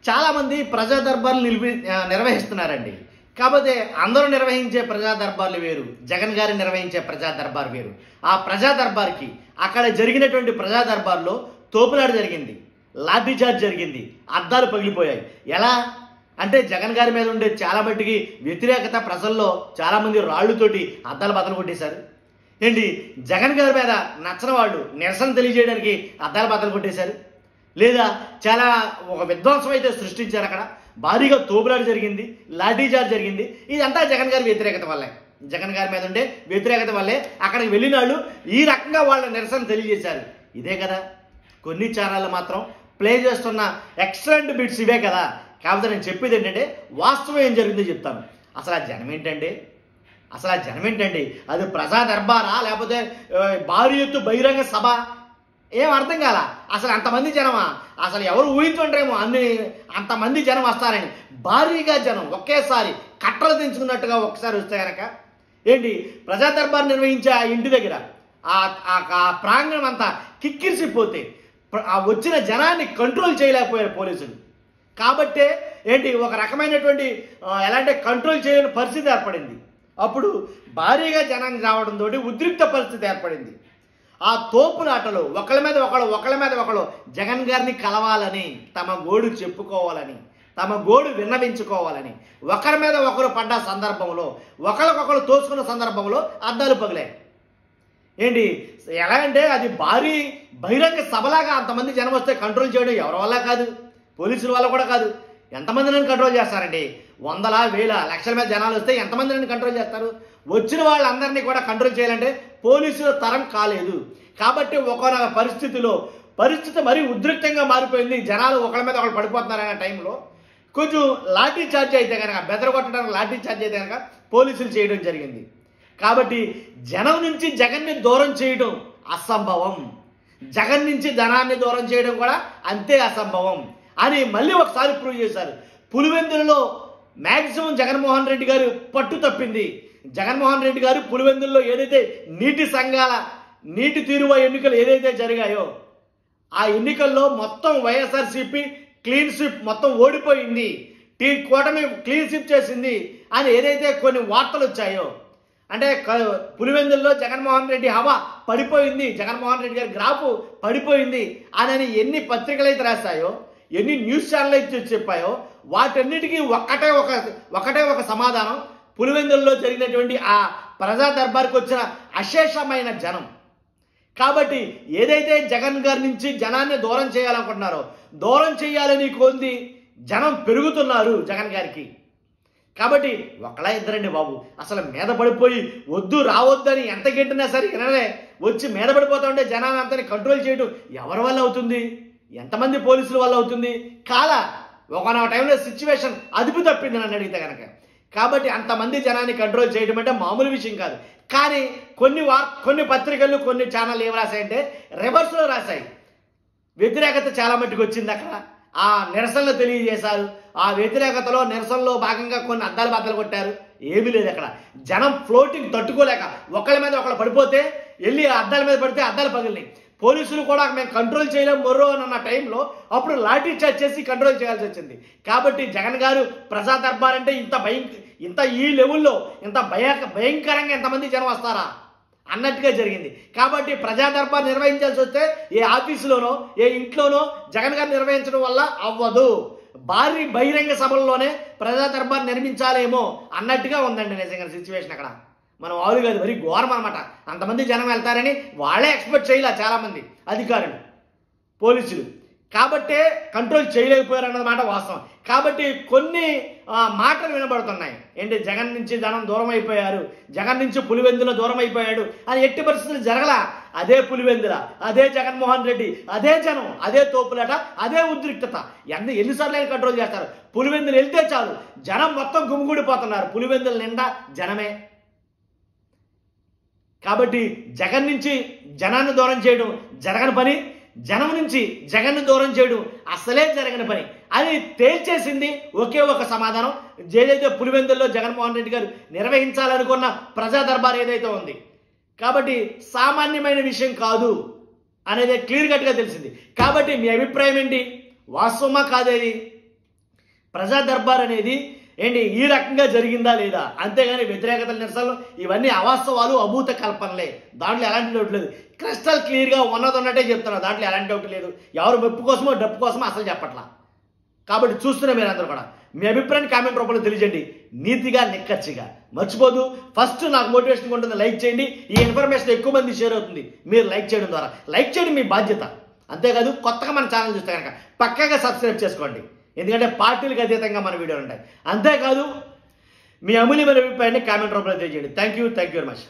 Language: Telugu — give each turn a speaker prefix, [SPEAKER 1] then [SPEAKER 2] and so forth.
[SPEAKER 1] చాలామంది ప్రజా దర్బార్లు నిర్వహిస్తున్నారండి. కాకపోతే అందరూ నిర్వహించే ప్రజా దర్బార్లు వేరు, జగన్ గారు నిర్వహించే ప్రజా దర్బార్ వేరు. ఆ ప్రజా దర్బార్కి అక్కడ జరిగినటువంటి ప్రజా దర్బార్లో తోపులాట జరిగింది, లాఠీ చార్జ్ జరిగింది, అద్దాలు పగిలిపోయాయి. ఎలా అంటే జగన్ గారి మీద ఉండే చాలా మట్టికి వ్యతిరేకత ప్రజల్లో చాలామంది రాళ్లుతోటి అద్దాలు బద్దలు కొట్టేశారు. ఏంటి జగన్ గారి మీద నచ్చని వాళ్ళు నిరసన తెలియజేయడానికి అద్దాలు బద్దలు కొట్టేశారు. లేదా చాలా ఒక విధ్వంసం అయితే సృష్టించారు. అక్కడ భారీగా తోపులాట జరిగింది, లాఠీ చార్జ్ జరిగింది. ఇదంతా జగన్ గారి వ్యతిరేకత వల్లే, జగన్ గారి మీద ఉండే వ్యతిరేకత వల్లే అక్కడికి వెళ్ళిన వాళ్ళు ఈ రకంగా వాళ్ళ నిరసన తెలియజేశారు. ఇదే కదా కొన్ని ఛానళ్ళు మాత్రం ప్లే చేస్తున్న ఎక్సలెంట్ బిట్స్ ఇవే కదా. కాకపోతే నేను చెప్పేది ఏంటంటే వాస్తవం ఏం జరిగిందో చెప్తాను. అసలు ఆ జనం ఏంటండి, అసలు ఆ జనం ఏంటండి? అది ప్రజా దర్బారా లేకపోతే భారీ ఎత్తు బహిరంగ సభ? ఏం అర్థం కాల. అసలు అంతమంది జనమా? అసలు ఎవరు ఊహించుంటారేమో అంతమంది జనం వస్తారని. భారీగా జనం ఒకేసారి కట్టలు దించుకున్నట్టుగా ఒకసారి వస్తే కనుక ఏంటి ప్రజా దర్బార్ నిర్వహించే ఆ ఇంటి దగ్గర ఆ ప్రాంగణం అంతా కిక్కిరిసిపోతే ఆ వచ్చిన జనాన్ని కంట్రోల్ చేయలేకపోయారు పోలీసులు. కాబట్టే ఏంటి ఒక రకమైనటువంటి ఎలా అంటే కంట్రోల్ చేయలేని పరిస్థితి ఏర్పడింది. అప్పుడు భారీగా జనాన్ని రావడంతో ఉద్రిక్త పరిస్థితి ఏర్పడింది. ఆ తోపులాటలో ఒకళ్ళ మీద ఒకళ్ళు జగన్ గారిని కలవాలని, తమ గోడు చెప్పుకోవాలని, తమ గోడు విన్నవించుకోవాలని ఒకరి మీద ఒకరు పడ్డ సందర్భంలో, ఒకరికొకరు తోసుకున్న సందర్భంలో అద్దాలు పగిలాయి. ఏంటి ఎలా అంటే అది భారీ బహిరంగ సభలాగా అంతమంది జనం వస్తే కంట్రోల్ చేయడం ఎవరి వల్ల కాదు, పోలీసుల వల్ల కూడా కాదు. ఎంతమందిని కంట్రోల్ చేస్తారండి? వందల వేల లక్షల మీద జనాలు వస్తే ఎంతమందిని కంట్రోల్ చేస్తారు? వచ్చిన వాళ్ళందరినీ కూడా కంట్రోల్ చేయాలంటే పోలీసుల తరం కాలేదు. కాబట్టి ఒకనొక పరిస్థితి మరీ ఉద్రిక్తంగా మారిపోయింది. జనాలు ఒకళ్ళ మీద ఒకళ్ళు పడిపోతున్నారనే టైంలో కొంచెం లాఠీ చార్జ్ అయితే కనుక, బెదరగొట్టడానికి లాఠీ చార్జ్ అయితే కనుక పోలీసులు చేయడం జరిగింది. కాబట్టి జనం నుంచి జగన్ని దూరం చేయడం అసంభవం, జగన్ నుంచి జనాన్ని దూరం చేయడం కూడా అంతే అసంభవం అని మళ్ళీ ఒకసారి ప్రూవ్ చేశారు. పులివెందులలో మ్యాక్సిమం జగన్మోహన్ రెడ్డి గారు పట్టు తప్పింది. జగన్మోహన్ రెడ్డి గారు పులివెందుల్లో ఏదైతే నీటి సంఘాల నీటి తీరువ ఎన్నికలు ఏదైతే జరిగాయో ఆ ఎన్నికల్లో మొత్తం వైఎస్ఆర్సీపీ క్లీన్ స్వీప్ మొత్తం ఓడిపోయింది, కూటమి క్లీన్ స్వీప్ చేసింది అని ఏదైతే కొన్ని వార్తలు వచ్చాయో, అంటే పులివెందుల్లో జగన్మోహన్ రెడ్డి హవా పడిపోయింది, జగన్మోహన్ రెడ్డి గారి గ్రాఫ్ పడిపోయింది అని ఎన్ని పత్రికలు అయితే రాస్తాయో, ఎన్ని న్యూస్ ఛానల్ అయితే చెప్పాయో వాటన్నిటికీ ఒకటే ఒక సమాధానం. పులివెందుల్లో జరిగినటువంటి ఆ ప్రజా దర్బార్కి వచ్చిన అశేషమైన జనం. కాబట్టి ఏదైతే జగన్ గారి నుంచి జనాన్ని దూరం చేయాలనుకుంటున్నారో, దూరం చేయాలని కొంది జనం పెరుగుతున్నారు జగన్ గారికి. కాబట్టి ఒకలా ఇద్దరండి బాబు, అసలు మీద పడిపోయి వద్దు రావద్దని ఎంత గెట్టినా సరే వినలే, వచ్చి మీద పడిపోతా ఉంటే జనాన్ని అంతని కంట్రోల్ చేయడం ఎవరి వల్ల అవుతుంది? ఎంతమంది పోలీసుల వల్ల అవుతుంది? కాలా. ఒకనొక టైంలో సిచ్యువేషన్ అదుపు తప్పింది నన్ను అడిగితే కనుక. కాబట్టి అంతమంది జనాన్ని కంట్రోల్ చేయడం అంటే మామూలు విషయం కాదు. కానీ కొన్ని పత్రికలు కొన్ని ఛానళ్ళు ఏం రాశాయంటే రివర్స్లో రాశాయి. వ్యతిరేకత చాలా మట్టుకు వచ్చింది అక్కడ, ఆ నిరసనలు తెలియజేశారు. ఆ వ్యతిరేకతలో నిరసనలో భాగంగా కొన్ని అద్దాలు బద్దలు కొట్టారు. ఏమీ లేదు అక్కడ. జనం ఫ్లోటింగ్ తట్టుకోలేక ఒకళ్ళ మీద ఒకళ్ళు పడిపోతే వెళ్ళి అద్దాల మీద పడితే అద్దాలు పగిలినాయి. పోలీసులు కూడా మేము కంట్రోల్ చేయలేం మొర్రో అన్న టైంలో అప్పుడు లాఠీ చార్జ్ చేసి కంట్రోల్ చేయాల్సి వచ్చింది. కాబట్టి జగన్ గారు ప్రజా దర్బార్ అంటే ఇంత ఈ లెవెల్లో ఇంత భయంకరంగా ఎంతమంది జనం వస్తారా అన్నట్టుగా జరిగింది. కాబట్టి ప్రజా దర్బార్ నిర్వహించాల్సి వస్తే ఏ ఆఫీసులోనో ఏ ఇంట్లోనో జగన్ గారు నిర్వహించడం వల్ల అవ్వదు. భారీ బహిరంగ సభల్లోనే ప్రజా దర్బార్ నిర్మించాలేమో అన్నట్టుగా ఉందండి నిజంగా సిచ్యువేషన్ అక్కడ. మనం ఆలు కాదు, మరీ ఘోరం అనమాట. అంతమంది జనం వెళ్తారని వాళ్ళే ఎక్స్పెక్ట్ చేయలే చాలామంది అధికారులు, పోలీసులు. కాబట్టే కంట్రోల్ చేయలేకపోయారు అన్నమాట వాస్తవం. కాబట్టి కొన్ని మాటలు వినబడుతున్నాయి. ఏంటి జగన్ నుంచి జనం దూరం అయిపోయారు, జగన్ నుంచి పులివెందుల దూరం అయిపోయాడు అని ఎట్టి పరిస్థితులు జరగలా. అదే పులివెందుల, అదే జగన్మోహన్ రెడ్డి, అదే జనం, అదే తోపులాట, అదే ఉద్రిక్తత. ఎన్నిసార్లు అయినా కంట్రోల్ చేస్తారు? పులివెందులు వెళ్తే చాలు జనం మొత్తం గుమిగూడిపోతున్నారు. పులివెందుల నిండా జనమే. కాబట్టి జగన్ నుంచి జనాన్ని దూరం చేయడం జరగని పని, జనం నుంచి జగన్ను దూరం చేయడం అసలే జరగని పని అని తేల్చేసింది ఒకే ఒక సమాధానం. ఏదైతే పులివెందుల్లో జగన్మోహన్ రెడ్డి గారు నిర్వహించాలనుకున్న ప్రజా దర్బార్ ఏదైతే ఉంది, కాబట్టి సామాన్యమైన విషయం కాదు అనేది క్లియర్ కట్గా తెలిసింది. కాబట్టి మీ అభిప్రాయం ఏంటి? వాస్తవమా కాదేది? ప్రజా దర్బార్ అనేది ఏంటి ఈ రకంగా జరిగిందా లేదా, అంతేగాని వ్యతిరేకతల నిరసనలు ఇవన్నీ అవాస్తవాలు, అభూత కల్పనలే. దాంట్లో ఎలాంటి డౌట్ లేదు. క్రిస్టల్ క్లియర్గా ఉన్నట్టే చెప్తున్నా, దాంట్లో ఎలాంటి డౌట్ లేదు. ఎవరు మెప్పు కోసమో డబ్బు కోసమో అసలు చెప్పట్లా. కాబట్టి చూస్తున్నా మీరు అందరూ కూడా మీ అభిప్రాయాన్ని కామెంట్ రూపంలో తెలియజేయండి, నీతిగా నిక్కచ్చిగా. మర్చిపోదు, ఫస్ట్ నాకు మోటివేషన్ ఉంటుంది, లైక్ చేయండి. ఈ ఇన్ఫర్మేషన్ ఎక్కువ మంది షేర్ అవుతుంది మీరు లైక్ చేయడం ద్వారా. లైక్ చేయడం మీ బాధ్యత. అంతేకాదు కొత్తగా మన ఛానల్ చూస్తే కనుక పక్కాగా సబ్స్క్రైబ్ చేసుకోండి, ఎందుకంటే పార్టీలకు అతీతంగా మన వీడియోలు ఉంటాయి. అంతేకాదు మీ అమూల్యమైన అభిప్రాయాన్ని కామెంట్ రూపంలో తెలియజేయండి. Thank you very much.